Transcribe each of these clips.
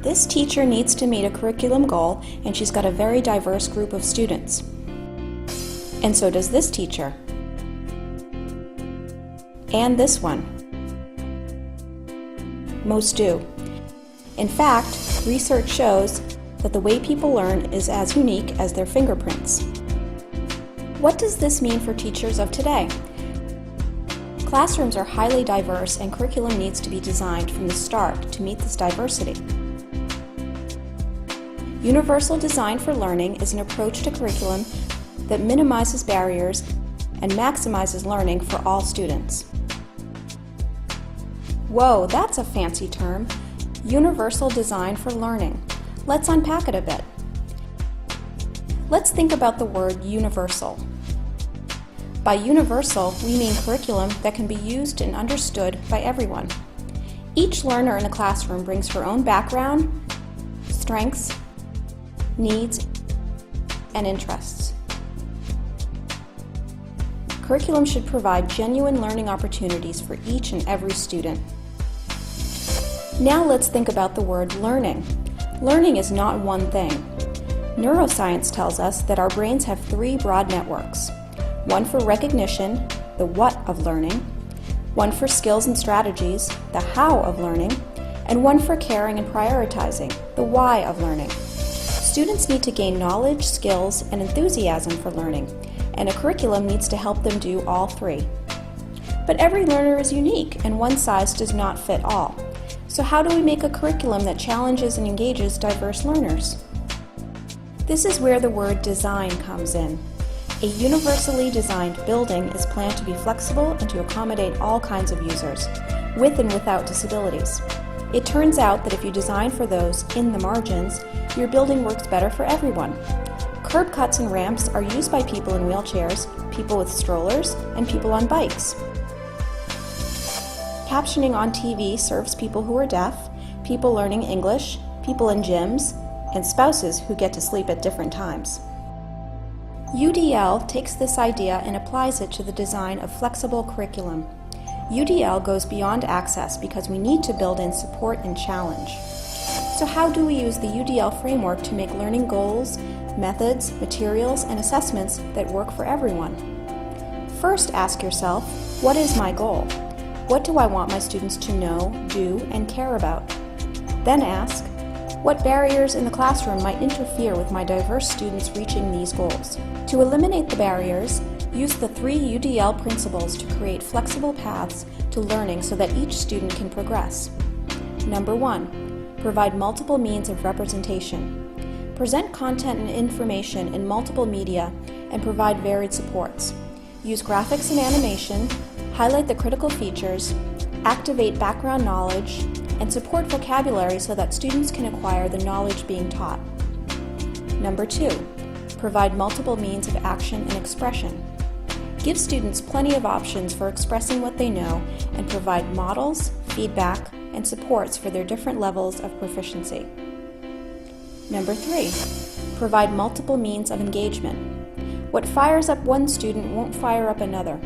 This teacher needs to meet a curriculum goal, and she's got a very diverse group of students. And so does this teacher. And this one. Most do. In fact, research shows that the way people learn is as unique as their fingerprints. What does this mean for teachers of today? Classrooms are highly diverse, and curriculum needs to be designed from the start to meet this diversity. Universal design for learning is an approach to curriculum that minimizes barriers and maximizes learning for all students. Whoa, that's a fancy term. Universal design for learning. Let's unpack it a bit. Let's think about the word universal. By universal, we mean curriculum that can be used and understood by everyone. Each learner in a classroom brings her own background, strengths, needs, and interests. Curriculum should provide genuine learning opportunities for each and every student. Now let's think about the word learning. Learning is not one thing. Neuroscience tells us that our brains have three broad networks. One for recognition, the what of learning, one for skills and strategies, the how of learning, and one for caring and prioritizing, the why of learning. Students need to gain knowledge, skills, and enthusiasm for learning, and a curriculum needs to help them do all three. But every learner is unique, and one size does not fit all. So how do we make a curriculum that challenges and engages diverse learners? This is where the word design comes in. A universally designed building is planned to be flexible and to accommodate all kinds of users, with and without disabilities. It turns out that if you design for those in the margins, your building works better for everyone. Curb cuts and ramps are used by people in wheelchairs, people with strollers, and people on bikes. Captioning on TV serves people who are deaf, people learning English, people in gyms, and spouses who get to sleep at different times. UDL takes this idea and applies it to the design of flexible curriculum. UDL goes beyond access because we need to build in support and challenge. So how do we use the UDL framework to make learning goals, methods, materials, and assessments that work for everyone? First, ask yourself, what is my goal? What do I want my students to know, do, and care about? Then ask, what barriers in the classroom might interfere with my diverse students reaching these goals? To eliminate the barriers, use the 3 UDL principles to create flexible paths to learning so that each student can progress. Number 1, provide multiple means of representation. Present content and information in multiple media and provide varied supports. Use graphics and animation, highlight the critical features, activate background knowledge, and support vocabulary so that students can acquire the knowledge being taught. Number 2, provide multiple means of action and expression. Give students plenty of options for expressing what they know and provide models, feedback, and supports for their different levels of proficiency. Number 3, provide multiple means of engagement. What fires up one student won't fire up another.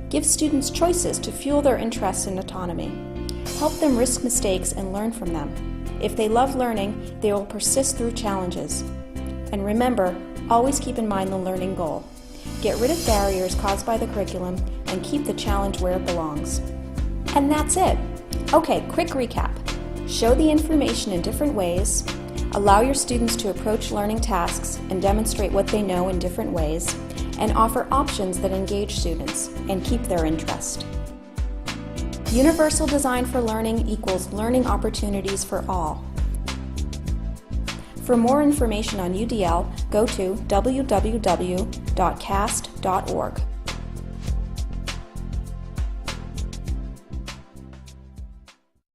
Give students choices to fuel their interests and autonomy. Help them risk mistakes and learn from them. If they love learning, they will persist through challenges. And remember, always keep in mind the learning goal. Get rid of barriers caused by the curriculum and keep the challenge where it belongs. And that's it. Okay, quick recap. Show the information in different ways, allow your students to approach learning tasks and demonstrate what they know in different ways, and offer options that engage students and keep their interest. Universal design for learning equals learning opportunities for all. For more information on UDL, go to www.cast.org.